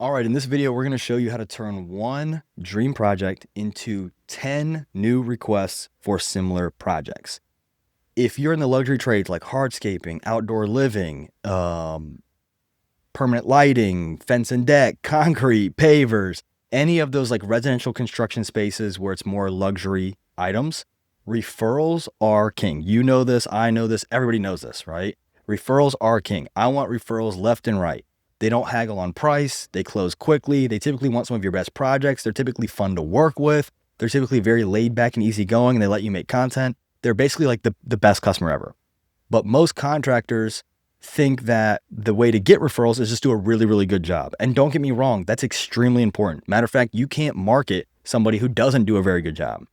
All right, in this video, we're going to show you how to turn one dream project into 10 new requests for similar projects. If you're in the luxury trades like hardscaping, outdoor living, permanent lighting, fence and deck, concrete, pavers, any of those like residential construction spaces where it's more luxury items, referrals are king. You know this, I know this, everybody knows this, right? Referrals are king. I want referrals left and right. They don't haggle on price. They close quickly. They typically want some of your best projects. They're typically fun to work with. They're typically very laid back and easygoing, and they let you make content. They're basically like the best customer ever. But most contractors think that the way to get referrals is just do a really, really good job. And don't get me wrong, that's extremely important. Matter of fact, you can't market somebody who doesn't do a very good job.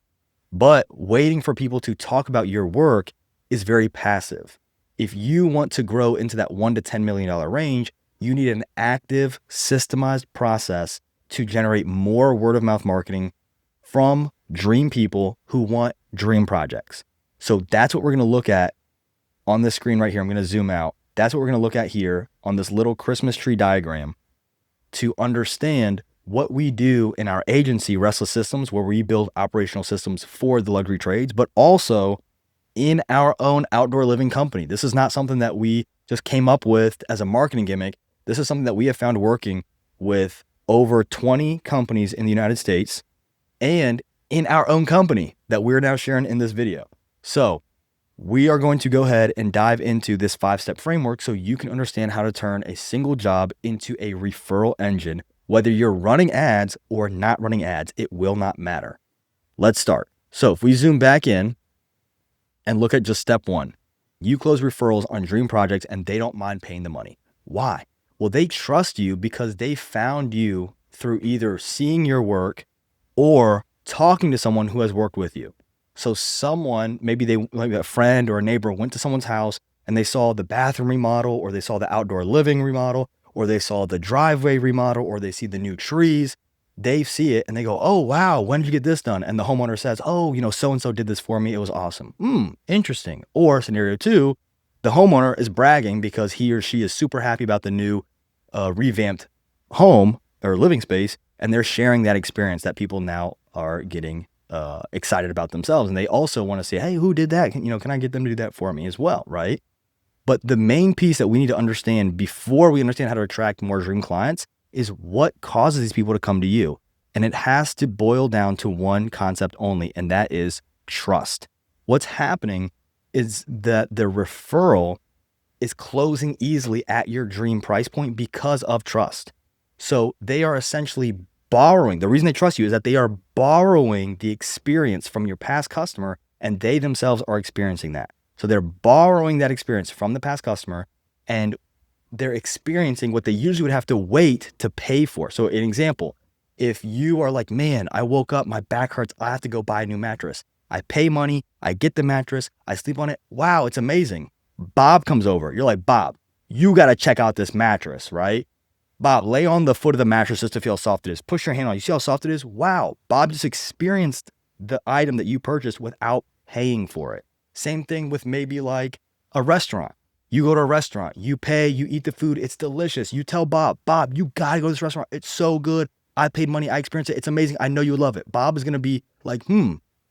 But waiting for people to talk about your work is very passive. If you want to grow into that $1 to $10 million range, you need an active, systemized process to generate more word of mouth marketing from dream people who want dream projects. So that's what we're going to look at on this screen right here. I'm going to zoom out. That's what we're going to look at here on this little Christmas tree diagram to understand what we do in our agency, Restless Systems, where we build operational systems for the luxury trades, but also in our own outdoor living company. This is not something that we just came up with as a marketing gimmick. This is something that we have found working with over 20 companies in the United States and in our own company that we're now sharing in this video. So we are going to go ahead and dive into this 5-step framework so you can understand how to turn a single job into a referral engine. Whether you're running ads or not running ads, it will not matter. Let's start. So if we zoom back in and look at just step 1, you close referrals on dream projects and they don't mind paying the money. Why? Well, they trust you because they found you through either seeing your work or talking to someone who has worked with you. So someone, maybe a friend or a neighbor went to someone's house and they saw the bathroom remodel, or they saw the outdoor living remodel, or they saw the driveway remodel, or they see the new trees. They see it and they go, oh, wow, when did you get this done? And the homeowner says, oh, so-and-so did this for me. It was awesome. Interesting. Or scenario 2, the homeowner is bragging because he or she is super happy about the new revamped home or living space, and they're sharing that experience that people now are getting excited about themselves. And they also want to say, hey, who did that? Can I get them to do that for me as well, right? But the main piece that we need to understand before we understand how to attract more dream clients is what causes these people to come to you. And it has to boil down to one concept only, and that is trust. What's happening is that the referral is closing easily at your dream price point because of trust. So they are essentially borrowing. The reason they trust you is that they are borrowing the experience from your past customer, and they themselves are experiencing that. So they're borrowing that experience from the past customer, and they're experiencing what they usually would have to wait to pay for. So an example, if you are like, man, I woke up, my back hurts, I have to go buy a new mattress. I pay money, I get the mattress, I sleep on it. Wow, it's amazing. Bob comes over. You're like, Bob, you got to check out this mattress, right? Bob, lay on the foot of the mattress just to feel how soft it is. Push your hand on it. You see how soft it is? Wow. Bob just experienced the item that you purchased without paying for it. Same thing with maybe like a restaurant. You go to a restaurant, you pay, you eat the food. It's delicious. You tell Bob, Bob, you got to go to this restaurant. It's so good. I paid money. I experienced it. It's amazing. I know you love it. Bob is going to be like,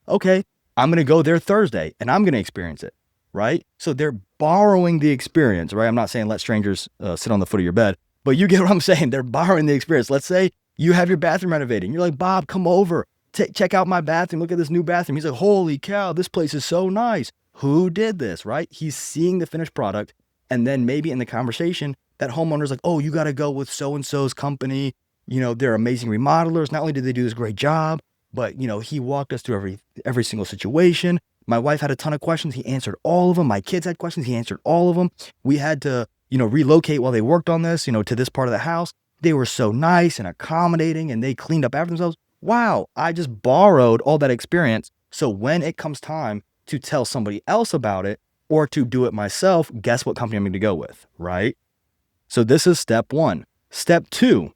okay, I'm going to go there Thursday and I'm going to experience it. Right? So they're borrowing the experience, right? I'm not saying let strangers sit on the foot of your bed, but you get what I'm saying. They're borrowing the experience. Let's say you have your bathroom renovated. You're like, Bob, come over. Check out my bathroom. Look at this new bathroom. He's like, holy cow, this place is so nice. Who did this, right? He's seeing the finished product. And then maybe in the conversation, that homeowner's like, oh, you got to go with so-and-so's company. They're amazing remodelers. Not only did they do this great job, but, he walked us through every single situation. My wife had a ton of questions. He answered all of them. My kids had questions. He answered all of them. We had to, relocate while they worked on this, to this part of the house. They were so nice and accommodating, and they cleaned up after themselves. Wow, I just borrowed all that experience. So when it comes time to tell somebody else about it or to do it myself, guess what company I'm going to go with, right? So this is step 1. Step 2,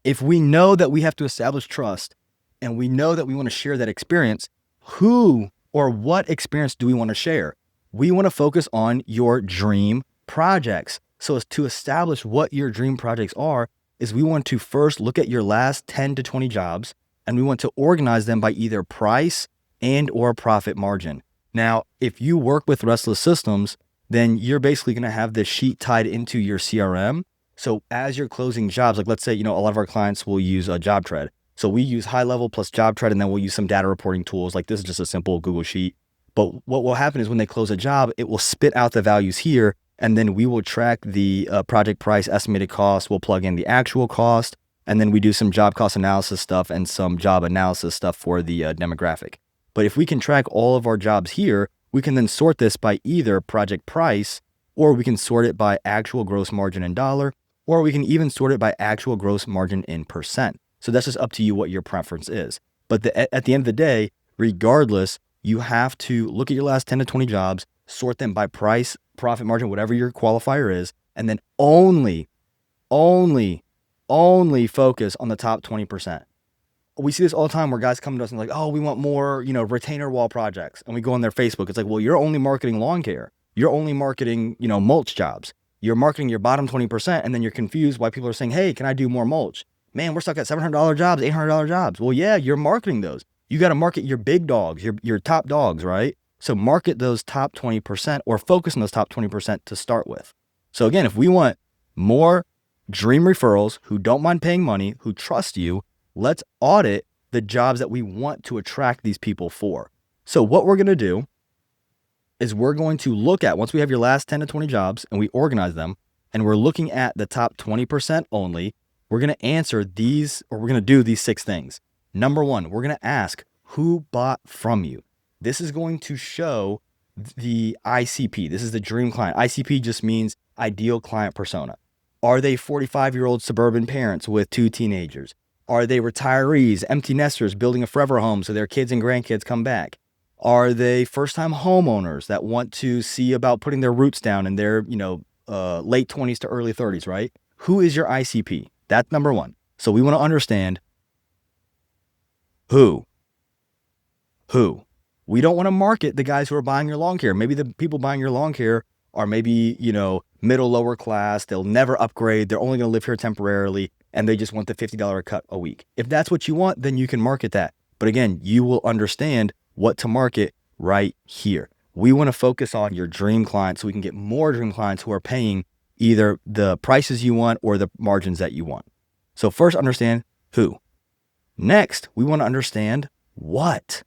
if we know that we have to establish trust and we know that we want to share that experience, who or what experience do we want to share? We want to focus on your dream projects. So as to establish what your dream projects are is we want to first look at your last 10 to 20 jobs, and we want to organize them by either price and or profit margin. Now, if you work with Restless Systems, then you're basically going to have this sheet tied into your CRM. So as you're closing jobs, like let's say, a lot of our clients will use a job tread. So we use high level plus job tread, and then we'll use some data reporting tools. Like this is just a simple Google sheet. But what will happen is when they close a job, it will spit out the values here, and then we will track the project price, estimated cost. We'll plug in the actual cost, and then we do some job cost analysis stuff and some job analysis stuff for the demographic. But if we can track all of our jobs here, we can then sort this by either project price, or we can sort it by actual gross margin in dollar, or we can even sort it by actual gross margin in percent. So that's just up to you what your preference is. But at the end of the day, regardless, you have to look at your last 10 to 20 jobs, sort them by price, profit margin, whatever your qualifier is, and then only focus on the top 20%. We see this all the time where guys come to us and like, oh, we want more, retainer wall projects. And we go on their Facebook. It's like, well, you're only marketing lawn care. You're only marketing, mulch jobs. You're marketing your bottom 20%. And then you're confused why people are saying, hey, can I do more mulch? Man, we're stuck at $700 jobs, $800 jobs. Well, yeah, you're marketing those. You got to market your big dogs, your top dogs, right? So market those top 20% or focus on those top 20% to start with. So again, if we want more dream referrals who don't mind paying money, who trust you, let's audit the jobs that we want to attract these people for. So what we're going to do is we're going to look at, once we have your last 10 to 20 jobs and we organize them, and we're looking at the top 20% only, we're going to answer these, or we're going to do these 6 things. Number 1, we're going to ask who bought from you. This is going to show the ICP. This is the dream client. ICP just means ideal client persona. Are they 45-year-old suburban parents with 2 teenagers? Are they retirees, empty nesters building a forever home so their kids and grandkids come back? Are they first-time homeowners that want to see about putting their roots down in their, late 20s to early 30s, right? Who is your ICP? That's number 1. So we want to understand who. We don't want to market the guys who are buying your lawn care. Maybe the people buying your lawn care are maybe, middle, lower class. They'll never upgrade. They're only going to live here temporarily, and they just want the $50 cut a week. If that's what you want, then you can market that. But again, you will understand what to market right here. We want to focus on your dream clients so we can get more dream clients who are paying either the prices you want or the margins that you want. So first, understand who. Next, we want to understand what.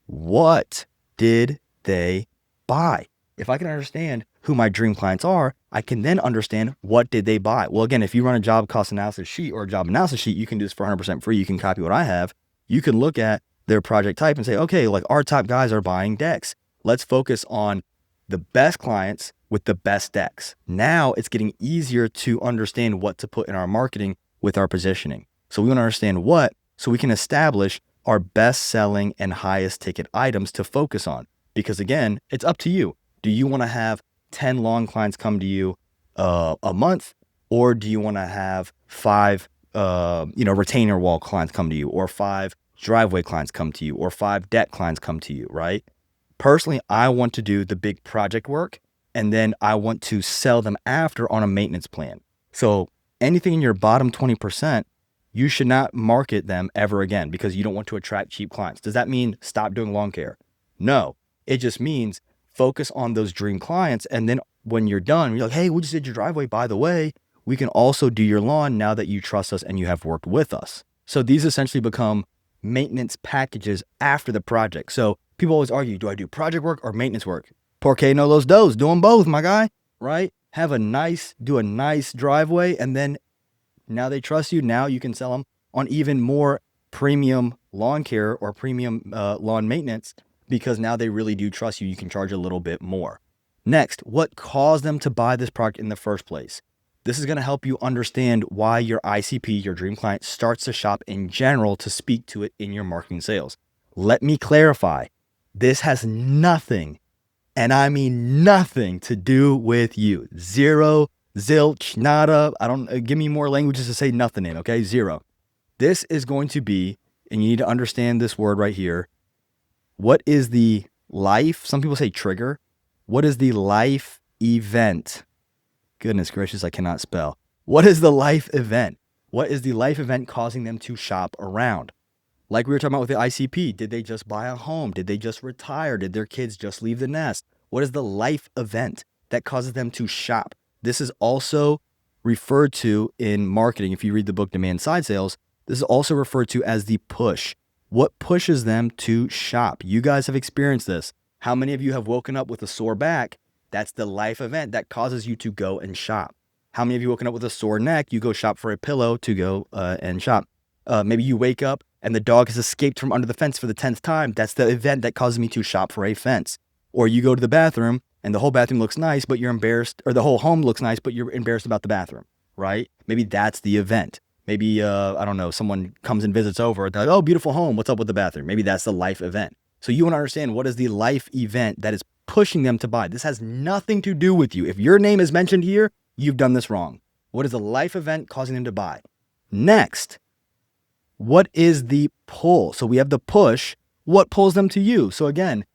What did they buy? If I can understand who my dream clients are, I can then understand what did they buy. Well, again, if you run a job cost analysis sheet or a job analysis sheet, you can do this for 100% free. You can copy what I have. You can look at their project type and say, okay, like our top guys are buying decks. Let's focus on the best clients with the best decks. Now it's getting easier to understand what to put in our marketing with our positioning. So we want to understand what, so we can establish our best selling and highest ticket items to focus on. Because again, it's up to you. Do you want to have 10 lawn clients come to you a month, or do you want to have 5 retainer wall clients come to you, or 5 driveway clients come to you, or 5 deck clients come to you, right? Personally, I want to do the big project work, and then I want to sell them after on a maintenance plan. So anything in your bottom 20%, you should not market them ever again because you don't want to attract cheap clients. Does that mean stop doing lawn care? No, it just means focus on those dream clients. And then when you're done, you're like, hey, we just did your driveway. By the way, we can also do your lawn now that you trust us and you have worked with us. So these essentially become maintenance packages after the project. So people always argue, do I do project work or maintenance work? Porque no los dos, do them both, my guy, right? Do a nice driveway, and then now they trust you. Now you can sell them on even more premium lawn care or premium lawn maintenance because now they really do trust you. You can charge a little bit more. Next, what caused them to buy this product in the first place? This is going to help you understand why your ICP, your dream client, starts to shop in general to speak to it in your marketing sales. Let me clarify. This has nothing, and I mean nothing, to do with you. Zero, zilch, nada. Give me more languages to say nothing in, okay? Zero. This is going to be, and you need to understand this word right here. What is the life? Some people say trigger. What is the life event? Goodness gracious, I cannot spell. What is the life event? What is the life event causing them to shop around? Like we were talking about with the ICP, did they just buy a home? Did they just retire? Did their kids just leave the nest? What is the life event that causes them to shop? This is also referred to in marketing. If you read the book Demand Side Sales, this is also referred to as the push. What pushes them to shop? You guys have experienced this. How many of you have woken up with a sore back? That's the life event that causes you to go and shop. How many of you woken up with a sore neck? You go shop for a pillow to go and shop. Maybe you wake up and the dog has escaped from under the fence for the 10th time. That's the event that causes me to shop for a fence. Or you go to the bathroom and the whole bathroom looks nice, but you're embarrassed, or the whole home looks nice, but you're embarrassed about the bathroom, right? Maybe that's the event. Maybe, I don't know, someone comes and visits over. They're like, oh, beautiful home. What's up with the bathroom? Maybe that's the life event. So you want to understand what is the life event that is pushing them to buy. This has nothing to do with you. If your name is mentioned here, you've done this wrong. What is the life event causing them to buy? Next, what is the pull? So we have the push. What pulls them to you? So again,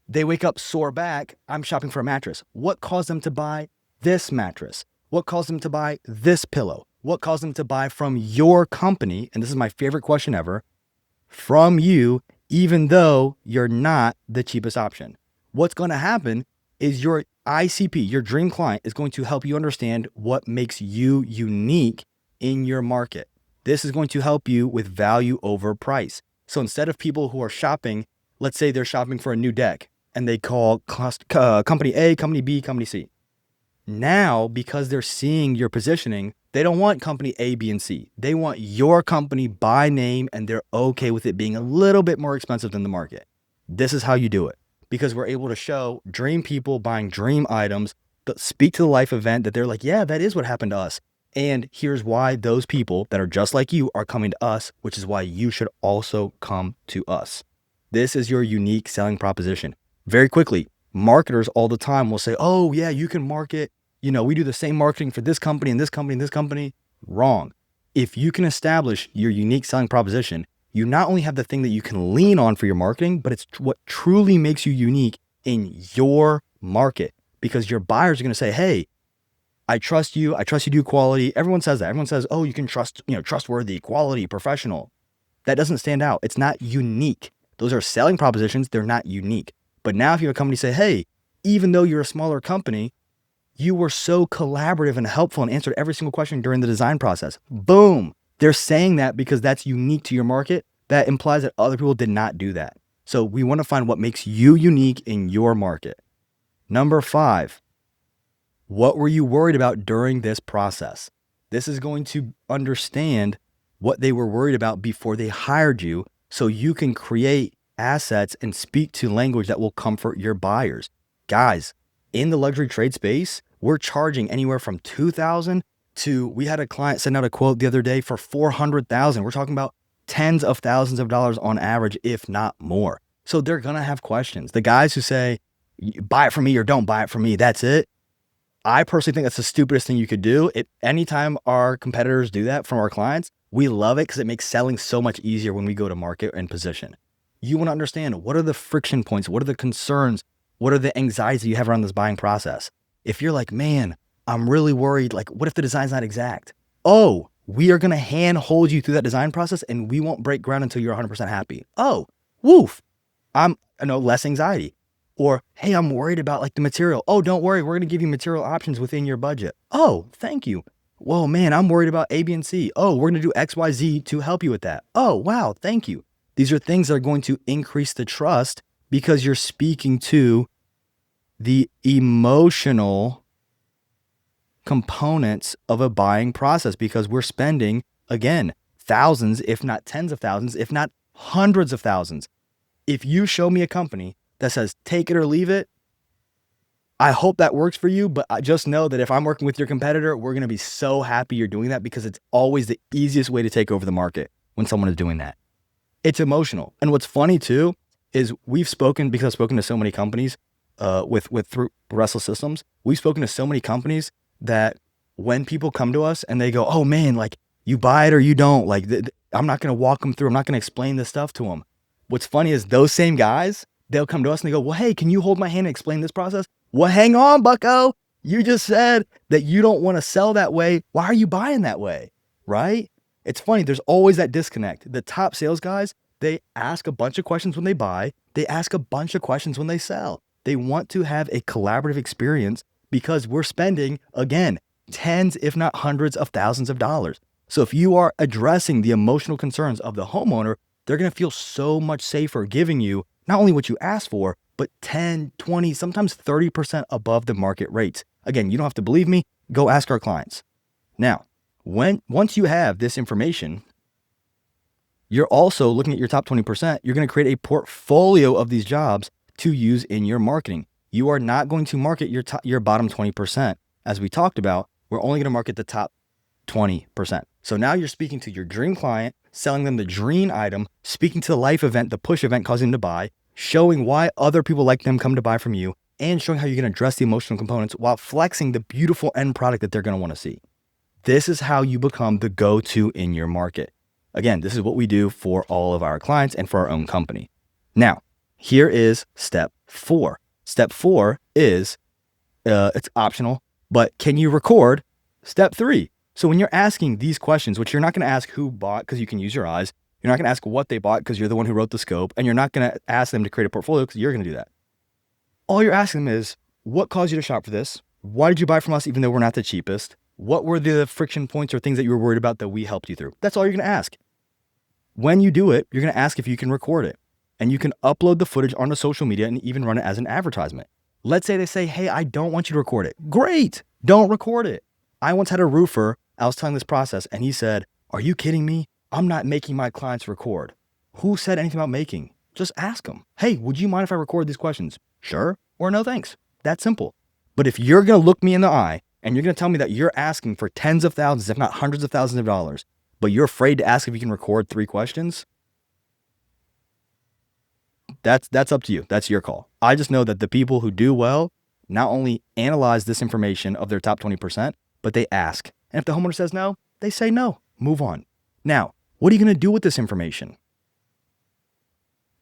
they wake up sore back. I'm shopping for a mattress. What caused them to buy this mattress? What caused them to buy this pillow? What caused them to buy from your company? And this is my favorite question ever. From you, even though you're not the cheapest option. What's going to happen is your ICP, your dream client, is going to help you understand what makes you unique in your market. This is going to help you with value over price. So instead of people who are shopping, let's say they're shopping for a new deck and they call company A, company B, company C. Now, because they're seeing your positioning, they don't want company A, B, and C. They want your company by name, and they're okay with it being a little bit more expensive than the market. This is how you do it, because we're able to show dream people buying dream items, speak to the life event that they're like, yeah, that is what happened to us. And here's why those people that are just like you are coming to us, which is why you should also come to us. This is your unique selling proposition. Very quickly, marketers all the time will say, oh yeah, you can market, we do the same marketing for this company and this company and this company. Wrong. If you can establish your unique selling proposition, you not only have the thing that you can lean on for your marketing, but it's what truly makes you unique in your market, because your buyers are going to say, hey, I trust you. I trust you do quality. Everyone says that. Everyone says, oh, you can trust, trustworthy, quality, professional. That doesn't stand out. It's not unique. Those are selling propositions. They're not unique. But now if you have a company say, hey, even though you're a smaller company, you were so collaborative and helpful and answered every single question during the design process. Boom. They're saying that because that's unique to your market. That implies that other people did not do that. So we want to find what makes you unique in your market. Number 5, what were you worried about during this process? This is going to understand what they were worried about before they hired you, so you can create assets and speak to language that will comfort your buyers. Guys, in the luxury trade space, we're charging anywhere from $2,000 to, we had a client send out a quote the other day for $400,000. We're talking about tens of thousands of dollars on average, if not more. So they're going to have questions. The guys who say, buy it from me or don't buy it from me, that's it. I personally think that's the stupidest thing you could do. Anytime our competitors do that from our clients, we love it because it makes selling so much easier when we go to market and position. You want to understand, what are the friction points? What are the concerns? What are the anxieties you have around this buying process? If you're like, man, I'm really worried, like, what if the design's not exact? Oh, we are going to hand hold you through that design process and we won't break ground until you're 100% happy. Oh, woof. Less anxiety. Or, hey, I'm worried about like the material. Oh, don't worry. We're going to give you material options within your budget. Oh, thank you. Whoa, man, I'm worried about A, B, and C. Oh, we're going to do X, Y, Z to help you with that. Oh, wow. Thank you. These are things that are going to increase the trust because you're speaking to the emotional components of a buying process, because we're spending, again, thousands, if not tens of thousands, if not hundreds of thousands. If you show me a company that says, take it or leave it, I hope that works for you, but I just know that if I'm working with your competitor, we're going to be so happy you're doing that, because it's always the easiest way to take over the market when someone is doing that. It's emotional. And what's funny too is because I've spoken to so many companies through Restless Systems, we've spoken to so many companies that when people come to us and they go, oh man, like you buy it or you don't, like I'm not going to walk them through. I'm not going to explain this stuff to them. What's funny is those same guys, they'll come to us and they go, well, hey, can you hold my hand and explain this process? Well, hang on, bucko. You just said that you don't want to sell that way. Why are you buying that way? Right? It's funny, there's always that disconnect. The top sales guys, they ask a bunch of questions when they buy, they ask a bunch of questions when they sell. They want to have a collaborative experience because we're spending, again, tens, if not hundreds of thousands of dollars. So if you are addressing the emotional concerns of the homeowner, they're going to feel so much safer giving you not only what you asked for, but 10, 20, sometimes 30% above the market rates. Again, you don't have to believe me. Go ask our clients. Now, once you have this information, you're also looking at your top 20%. You're going to create a portfolio of these jobs to use in your marketing. You are not going to market your bottom 20%. As we talked about, we're only going to market the top 20%. So now you're speaking to your dream client, selling them the dream item, speaking to the life event, the push event causing them to buy, showing why other people like them come to buy from you, and showing how you're going to address the emotional components while flexing the beautiful end product that they're going to want to see. This is how you become the go-to in your market. Again, this is what we do for all of our clients and for our own company. Now, here is step 4. Step 4 is, it's optional, but can you record step 3? So when you're asking these questions, which you're not going to ask who bought because you can use your eyes, you're not going to ask what they bought because you're the one who wrote the scope, and you're not going to ask them to create a portfolio because you're going to do that. All you're asking them is, what caused you to shop for this? Why did you buy from us even though we're not the cheapest? What were the friction points or things that you were worried about that we helped you through? That's all you're going to ask. When you do it, you're going to ask if you can record it, and you can upload the footage onto social media and even run it as an advertisement. Let's say they say, hey, I don't want you to record it. Great. Don't record it. I once had a roofer, I was telling this process, and he said, are you kidding me? I'm not making my clients record. Who said anything about making? Just ask them. Hey, would you mind if I record these questions? Sure or no thanks. That's simple. But if you're going to look me in the eye and you're going to tell me that you're asking for tens of thousands, if not hundreds of thousands of dollars, but you're afraid to ask if you can record 3 questions, that's up to you. That's your call. I just know that the people who do well not only analyze this information of their top 20%, but they ask. And if the homeowner says no, they say no. Move on. Now, what are you going to do with this information?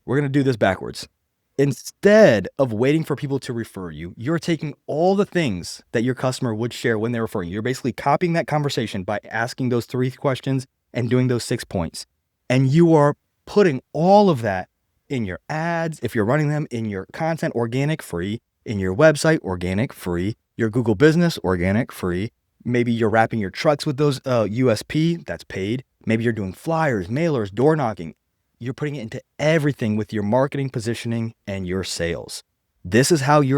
We're going to do this backwards. Instead of waiting for people to refer you, you're taking all the things that your customer would share when they're referring you. You're basically copying that conversation by asking those 3 questions and doing those 6 points. And you are putting all of that in your ads, if you're running them, in your content, organic, free, in your website, organic, free, your Google business, organic, free. Maybe you're wrapping your trucks with those USP, that's paid. Maybe you're doing flyers, mailers, door knocking. You're putting it into everything with your marketing, positioning, and your sales. This is how we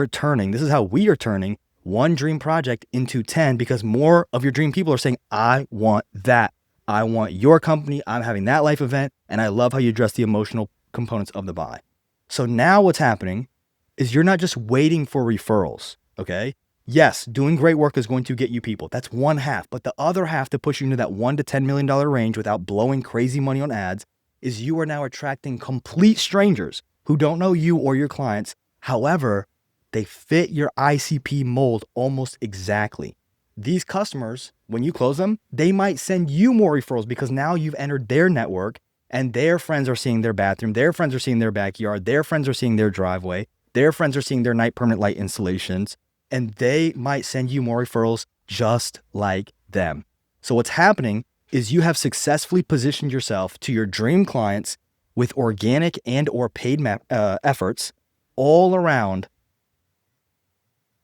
are turning one dream project into 10 because more of your dream people are saying, I want that. I want your company. I'm having that life event. And I love how you address the emotional components of the buy. So now what's happening is you're not just waiting for referrals, okay? Yes, doing great work is going to get you people. That's one half. But the other half to push you into that $1 to $10 million range without blowing crazy money on ads is you are now attracting complete strangers who don't know you or your clients. However, they fit your ICP mold almost exactly. These customers, when you close them, they might send you more referrals because now you've entered their network and their friends are seeing their bathroom, their friends are seeing their backyard, their friends are seeing their driveway, their friends are seeing their night permanent light installations, and they might send you more referrals just like them. So what's happening is you have successfully positioned yourself to your dream clients with organic and or paid efforts all around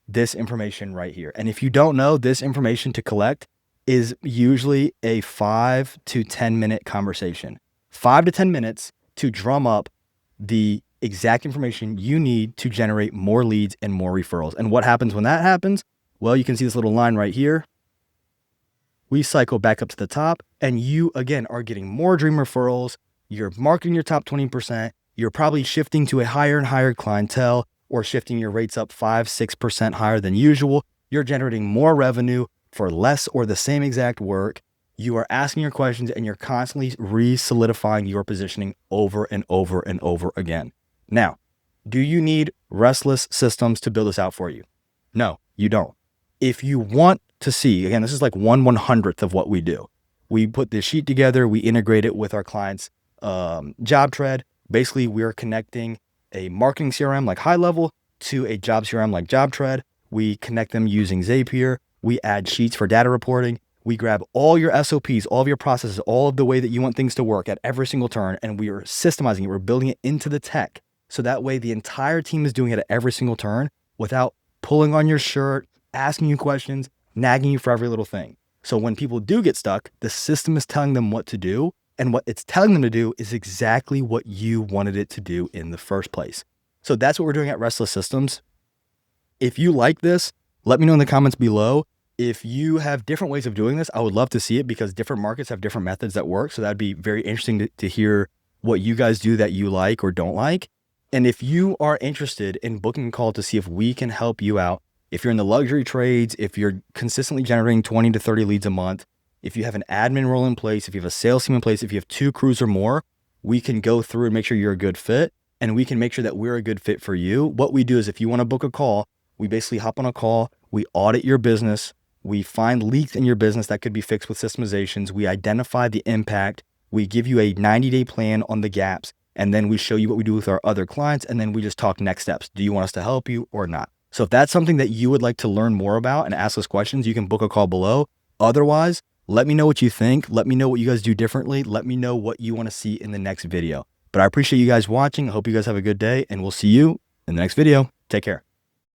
this information right here. And if you don't know, this information to collect is usually a 5 to 10 minute conversation. 5 to 10 minutes to drum up the exact information you need to generate more leads and more referrals. And what happens when that happens? Well, you can see this little line right here. We cycle back up to the top and you, again, are getting more dream referrals. You're marketing your top 20%. You're probably shifting to a higher and higher clientele or shifting your rates up 5-6% higher than usual. You're generating more revenue for less or the same exact work. You are asking your questions and you're constantly re-solidifying your positioning over and over and over again. Now, do you need Restless Systems to build this out for you? No, you don't. If you want to see, again, this is like 1/100th of what we do. We put this sheet together, we integrate it with our clients' job tread. Basically, we're connecting a marketing CRM like High Level to a job CRM like Job Tread. We connect them using Zapier. We add sheets for data reporting. We grab all your SOPs, all of your processes, all of the way that you want things to work at every single turn, and we are systemizing it. We're building it into the tech. So that way the entire team is doing it at every single turn without pulling on your shirt, asking you questions, nagging you for every little thing. So when people do get stuck, the system is telling them what to do, and what it's telling them to do is exactly what you wanted it to do in the first place. So that's what we're doing at Restless Systems. If you like this, let me know in the comments below. If you have different ways of doing this, I would love to see it, because different markets have different methods that work. So that'd be very interesting to hear what you guys do that you like or don't like. And if you are interested in booking a call to see if we can help you out, if you're in the luxury trades, if you're consistently generating 20 to 30 leads a month, if you have an admin role in place, if you have a sales team in place, if you have 2 crews or more, we can go through and make sure you're a good fit, and we can make sure that we're a good fit for you. What we do is, if you want to book a call, we basically hop on a call, we audit your business, we find leaks in your business that could be fixed with systemizations, we identify the impact, we give you a 90-day plan on the gaps, and then we show you what we do with our other clients, and then we just talk next steps. Do you want us to help you or not? So if that's something that you would like to learn more about and ask us questions, you can book a call below. Otherwise, let me know what you think. Let me know what you guys do differently. Let me know what you want to see in the next video. But I appreciate you guys watching. I hope you guys have a good day, and we'll see you in the next video. Take care.